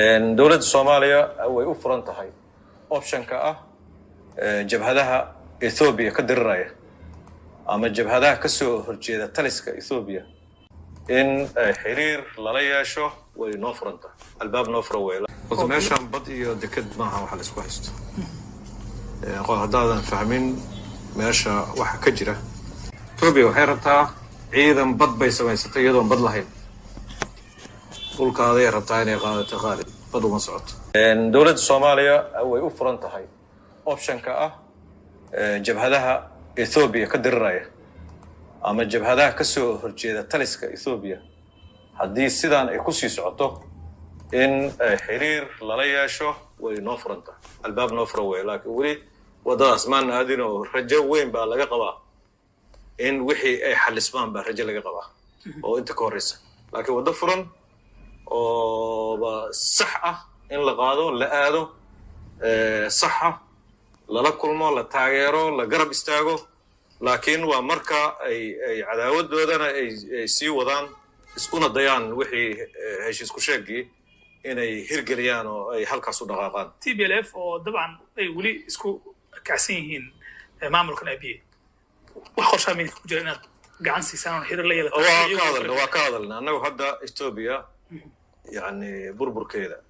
دولة الصومالية way u furan tahay option-ka ah jabhadaha Ethiopia ka diriraya ama jabhadaha ka soo horjeeda taliska Ethiopia in xiriir lala yeesho way noo furan tahay albaab noo furan way meeshan bad iyo deked maaha waxa la isku haysto qol haddaadan fahmin meesha waxa ka jira Ethiopia waxay rabtaa ciidan bad bay samaysatay iyadoo bad lahayn dhulkaaday rabtaa inay qaadato qaalib bad uma socoto dowladda Soomaaliya way u furan tahay option-ka ah jabhadaha Ethiopia ka diriraya ama jabhadaha ka soo horjeeda taliska Ethiopia haddii sidaan ay ku sii socoto in xiriir lala yeesho way noo furan tahay albaab noo furan way laakiin weli wadadaas maan aadin oo rajo weyn baa laga qabaa in wixii ay xalismaan baa rajo laga qabaa oo inta ka horeysa laakiin wada furan oo sax ah in la qaado la aado sax ah lala kulmo la taageero la garab istaago laakiin waa marka ay cadaawadoodana ay sii wadaan iskuna dayaan wixii heshiis ku sheegay inay hirgeliyaan oo ay halkaas u dhaqaaqaan TPLF oo dabcan ay weli isku kacsan yihiin maamulkan abiye wax qorshaamay ku jira inaad gacan siisaan xiriir la yeelato waa ka hadalna annagu hadda Ethiopia يعني بربر كذا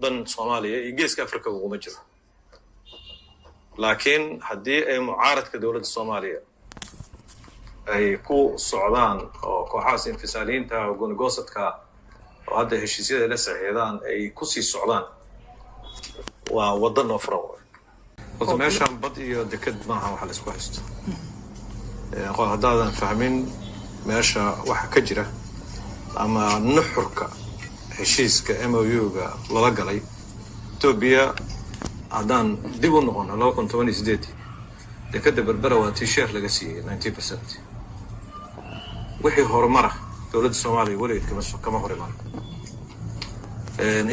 ضن صوماليا يجيس أفريقيا ومجرى لكن هدي معارض كدولة الصومالية أي كو السعودان أو كو حاس انفصالين تا وقون قوسط كا وهذا الشيء لسه هذان أي كوسي السعودان ووضن أفرو وزماشان بدي دكد معها وحل سكويست قال هذا فاهمين ماشى واحد كجرة ama nuxurka heshiiska MOU-ga lala galay Ethiopia haddaan dib u noqono 2018 dekada berbera waa t-shirt laga siiyay 90% wixii horumar dowladda Soomaaliya weli kama horimaan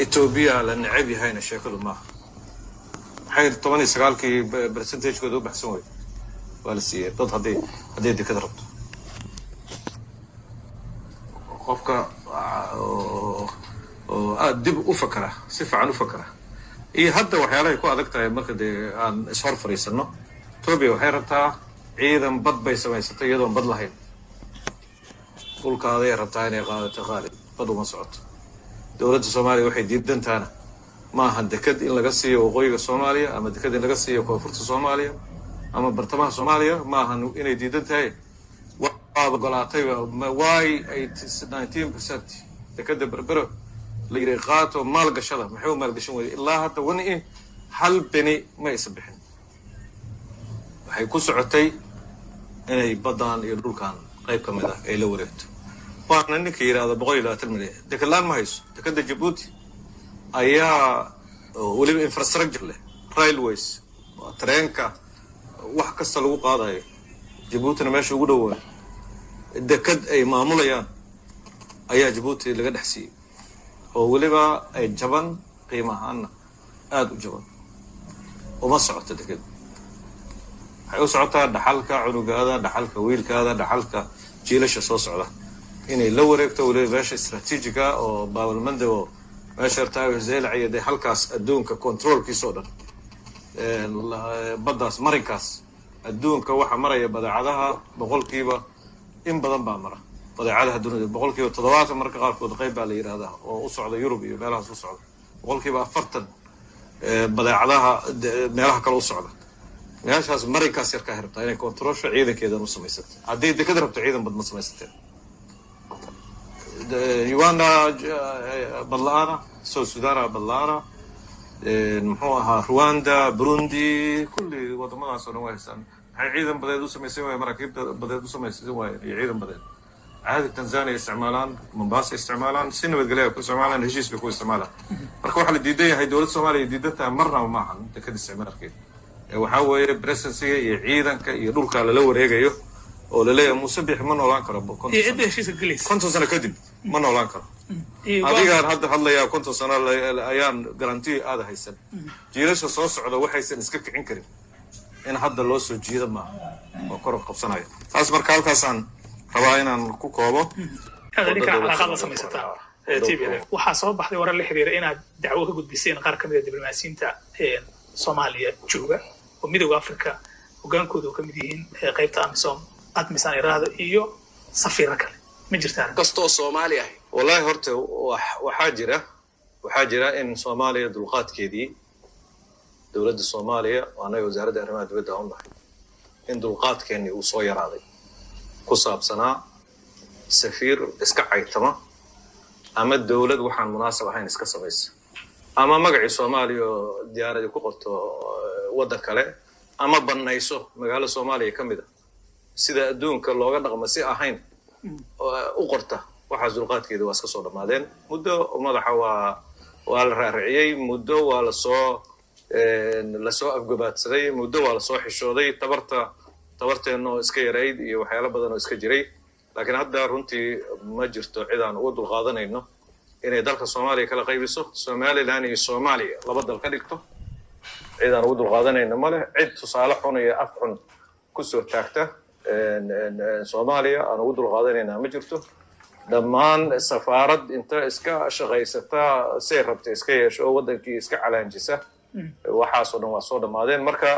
Ethiopia la nacab yahayna sheekadu ma waxay 19kii percentage-kooda u baxsan way waa la siiyay dad haddii dekada rabto qofka oo aad dib u fakara si fiican u fakara iyo hadda waxyaalaha ku adag tahay marka aan ishor fariisano Ethiopia waxay rabtaa ciidan bad bay samaysatay iyadoo bad lahayn dhulkaaday rabtaa inay qaadato qaalib bad uma socoto dowladda Soomaaliya waxay diidantaana ma aha deked in laga siiyo waqooyiga Soomaaliya ama deked in laga siiyo koonfurta Soomaaliya ama bartamaha Soomaaliya ma aha inay diidan tahay golaatay way 19% dekada berbera la yiri qaato maal gashada maxay maal gashan way ilaa hadda wani hal bini ma isbixin waxay ku socotay inay badaan iyo dhulkan qayb ka mid ah ay la wareegto waana ninkii yiraahdo 120 milyan dekelaan ma hayso dekada Djibouti ayaa waliba infrastructure leh railways tareenka wax kasta lagu qaadayo Djibouti meesha ugu dhow dekad ay maamulayaan ayaa Djibouti laga dhaxsiyay oo waliba ay jaban qiimahaan aad u jaban uma socoto dekad waxay u socotaa dhaxalka cunugaada dhaxalka wiilkaada dhaxalka jiilasha soo socda inay la wareegto waliba meesha istaraatiijiga oo baabalmanda oo meesha taawir zeelaciyada halkaas adduunka controlkiisa oo dhan baddaas marinkaas adduunka waxa maraya badeecadaha boqolkiiba in badan baa mara badeecadaha dunida boqolkiiba 70 marka qaarkood qayb baa la yiraahdaa oo u socda Yurub iyo meelahaas u socda boqolkiiba 40 badeecadaha meelaha kale u socda meeshaas marinkaas yarka hirta inay kontrolsho ciidankeeda u samaysato haddii dekada rabto ciidan bad ma samaysateen Uganda badlaana South Sudan badlaana muxuu ahaa Rwanda Burundi kulli wadamadaas oo waysan waxay ciidan badeed u sameeyeen way maraakiibta badeed u sameeyeen way ciidan badeed عادة تنزانيا استعمالان مومباسا استعمالان سنة بدقلية كل استعمالان هجيس بيكون استعمالان marka waxa la diiday yahay dowladda Soomaaliya diidada marna ma ahan dekada isticmaalkeed waxa weeye presensiga iyo ciidanka iyo dhulka la wareegayo oo la leeyahay musabix ma noolaan karo konton sano kadib ma noolaan karo adigaan hadda hadlayaa konton sano ayaan garanti aad haysan jiilasha soo socda waxaysan iska kicin karin in hadda loo soo jiido ma oo kor qabsanayo taas marka halkaasaan rabaa inaan ku koobo هذا اللي كان علاقة سميستها TPLF waxaa soo baxday warar la xiriira inaad dacwo ka gudbiseen qaar ka mid ah diblomaasiyiinta Soomaaliya jooga oo midowga Afrika hogaankooda ka mid yihiin qaybta AMISOM iraado iyo safiirka kale ma jirtaan kastoo Soomaali ah wallahi horta waxaa jira in Soomaaliya dulqaadkeedii dowladda Soomaaliya waana wasaaradda arrimaha dibadda u dhahay in dulqaadkeeni uu soo yaraaday ku saabsanaa safiir iska caytama ama dowlad waxaan munaasab ahayn iska samaysa ama magacii Soomaaliya diyaarada ku qorto waddan kale ama banayso magaalo Soomaaliya kamid ah sida adduunka looga dhaqmo si ahayn u qorta waxa dulqaadkeedu waa iska soo dhamaadeen muddo madaxa waa la raaciyay muddo waa la soo afgabaadsaday muddo waa la soo xishooday tabarteeno iska yareyd iyo waxyaalo badan oo iska jiray laakiin hadda runtii ma jirto cid aan uga dulqaadanayno inay dalka Soomaaliya kala qaybiso Somaliland iyo Soomaaliya laba dal ka dhigto cid aan uga dulqaadanayno male cid tusaale xun iyo af xun ku soo taagta Soomaaliya aan uga dulqaadanayna ma jirto dhammaan safaarad inta iska shaqaysata say rabta iska yeesho wadankii iska calaanjisa waxaasoo dhan waa soo dhamaadeen marka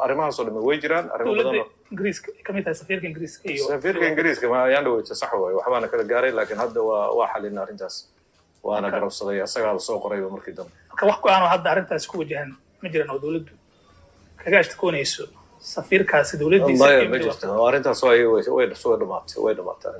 arrimahaasoo dhan way jiraan arrimo badan oo Ingiriiska kamid ah safiirka Ingiriiska ma ayaan dhaweyta sax way waxbaana kala gaaray laakiin hadda waa xalina arrintaas waana garabsaday asagaa soo qorayba markii dambe marka wax ku aan hadda arrintaas ku wajahan ma jiraan oo dawladdu kaga ashtakoonayso safiirkaasi dawladdiisa ma jirto arrintaas way dhamaatay